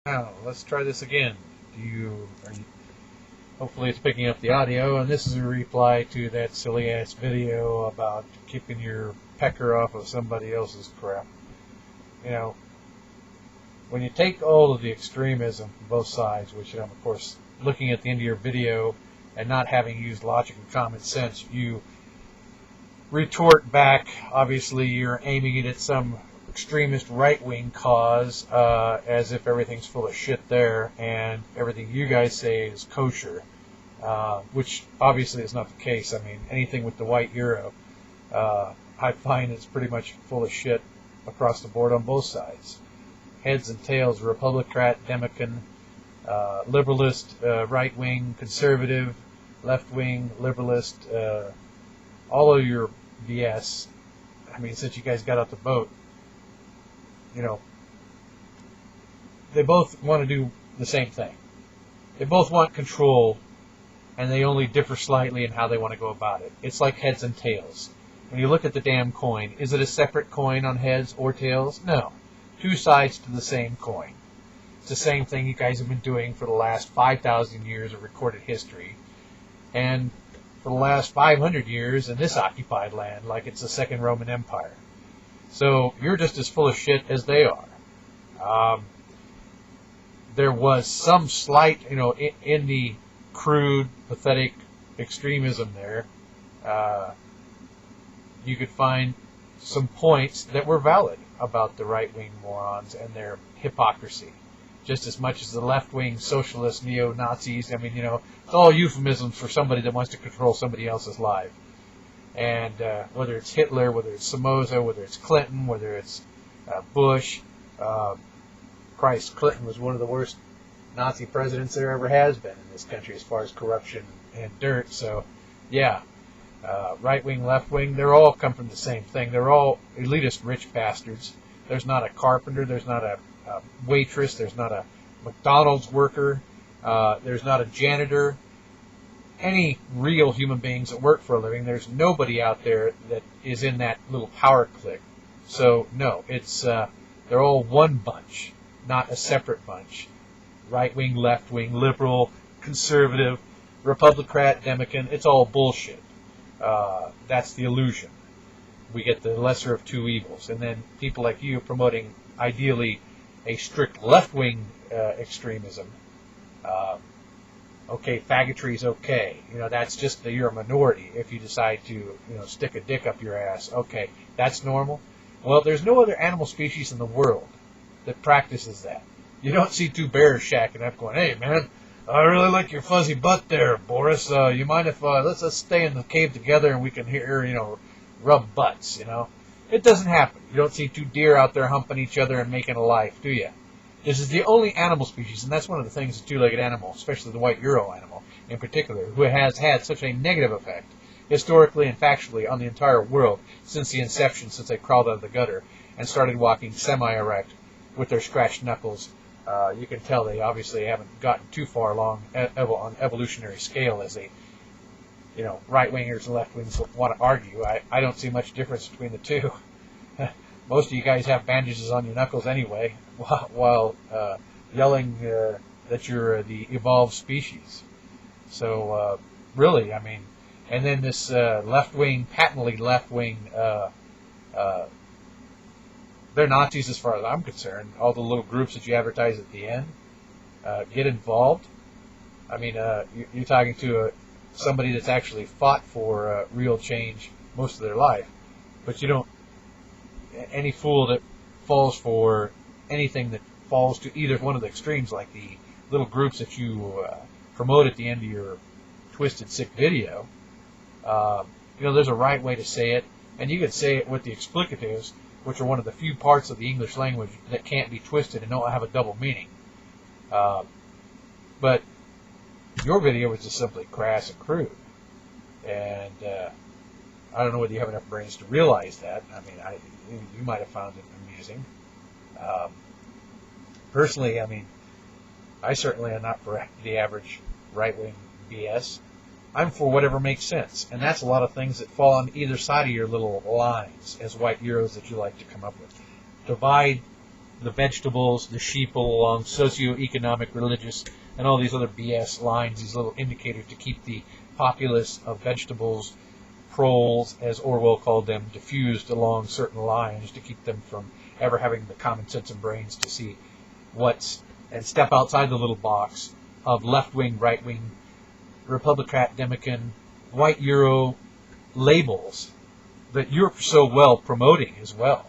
Now, let's try this again. Hopefully it's picking up the audio, and this is a reply to that silly-ass video about keeping your pecker off of somebody else's crap. You know, when you take all of the extremism from both sides, which I'm, of course, looking at the end of your video and not having used logic and common sense, you retort back. Obviously, you're aiming it at some extremist right-wing cause, as if everything's full of shit there, and everything you guys say is kosher, which obviously is not the case. I mean, anything with the white euro, I find it's pretty much full of shit across the board on both sides. Heads and tails, Republican, Democrat, liberalist, right-wing, conservative, left-wing, liberalist, all of your BS. I mean, since you guys got out the boat, they both want to do the same thing. They both want control, and they only differ slightly in how they want to go about it. It's like heads and tails. When you look at the damn coin, is it a separate coin on heads or tails? No. Two sides to the same coin. It's the same thing you guys have been doing for the last 5,000 years of recorded history, and for the last 500 years in this occupied land, like it's the Second Roman Empire. So you're just as full of shit as they are. There was some slight, in the crude, pathetic extremism there. You could find some points that were valid about the right-wing morons and their hypocrisy, just as much as the left-wing socialist neo-Nazis. I mean, it's all euphemisms for somebody that wants to control somebody else's life. And whether it's Hitler, whether it's Somoza, whether it's Clinton, whether it's Bush, Clinton was one of the worst Nazi presidents there ever has been in this country as far as corruption and dirt. So, yeah, right-wing, left-wing, they're all come from the same thing. They're all elitist rich bastards. There's not a carpenter, there's not a waitress, there's not a McDonald's worker, there's not a janitor. Any real human beings that work for a living, there's nobody out there that is in that little power clique. So, no, it's they're all one bunch, not a separate bunch. Right-wing, left-wing, liberal, conservative, Republican, Democrat, it's all bullshit. That's the illusion. We get the lesser of two evils. And then people like you promoting, ideally, a strict left-wing extremism. Okay, faggotry is okay. That's just that you're a minority. If you decide to, stick a dick up your ass, okay, that's normal. Well, there's no other animal species in the world that practices that. You don't see two bears shacking up going, hey, man, I really like your fuzzy butt there, Boris. You mind if, let's stay in the cave together and we can hear, rub butts, It doesn't happen. You don't see two deer out there humping each other and making a life, do you? This is the only animal species, and that's one of the things the two-legged animal, especially the white Euro animal in particular, who has had such a negative effect, historically and factually, on the entire world since the inception, since they crawled out of the gutter and started walking semi-erect with their scratched knuckles. You can tell they obviously haven't gotten too far along on evolutionary scale as they, right-wingers and left-wingers want to argue. I don't see much difference between the two. Most of you guys have bandages on your knuckles anyway, while yelling that you're the evolved species. So, really, I mean, and then this left-wing, patently left-wing, they're Nazis as far as I'm concerned. All the little groups that you advertise at the end, get involved. I mean, you're talking to somebody that's actually fought for real change most of their life, but you don't. Any fool that falls for anything that falls to either one of the extremes, like the little groups that you promote at the end of your twisted, sick video, there's a right way to say it, and you could say it with the explicatives, which are one of the few parts of the English language that can't be twisted and don't have a double meaning. But your video was just simply crass and crude, and I don't know whether you have enough brains to realize that. I mean, you might have found it amusing. Personally, I mean, I certainly am not for the average right-wing BS. I'm for whatever makes sense, and that's a lot of things that fall on either side of your little lines as white Euros that you like to come up with. Divide the vegetables, the sheep along socioeconomic, religious, and all these other BS lines, these little indicators to keep the populace of vegetables, proles, as Orwell called them, diffused along certain lines to keep them from ever having the common sense and brains to see and step outside the little box of left-wing, right-wing, Republican, Democrat, white Euro labels that you're so well promoting as well.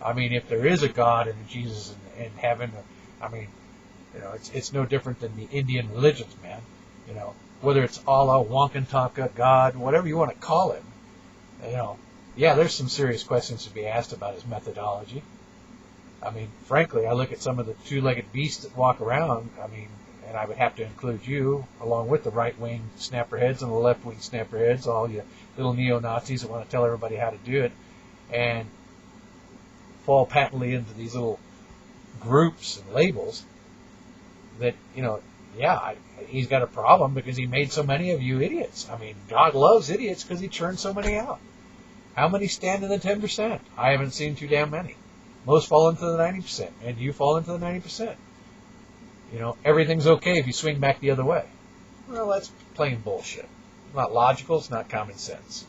I mean, if there is a God and a Jesus in heaven, I mean, it's no different than the Indian religions, man. Whether it's Allah, Wankantaka, God, whatever you want to call him, yeah, there's some serious questions to be asked about his methodology. I mean, frankly, I look at some of the two-legged beasts that walk around, and I would have to include you, along with the right-wing snapperheads and the left-wing snapperheads, all you little neo-Nazis that want to tell everybody how to do it, and fall patently into these little groups and labels that, he's got a problem because he made so many of you idiots. I mean, God loves idiots because he churns so many out. How many stand in the 10%? I haven't seen too damn many. Most fall into the 90%, and you fall into the 90%. Everything's okay if you swing back the other way. Well, that's plain bullshit. It's not logical. It's not common sense.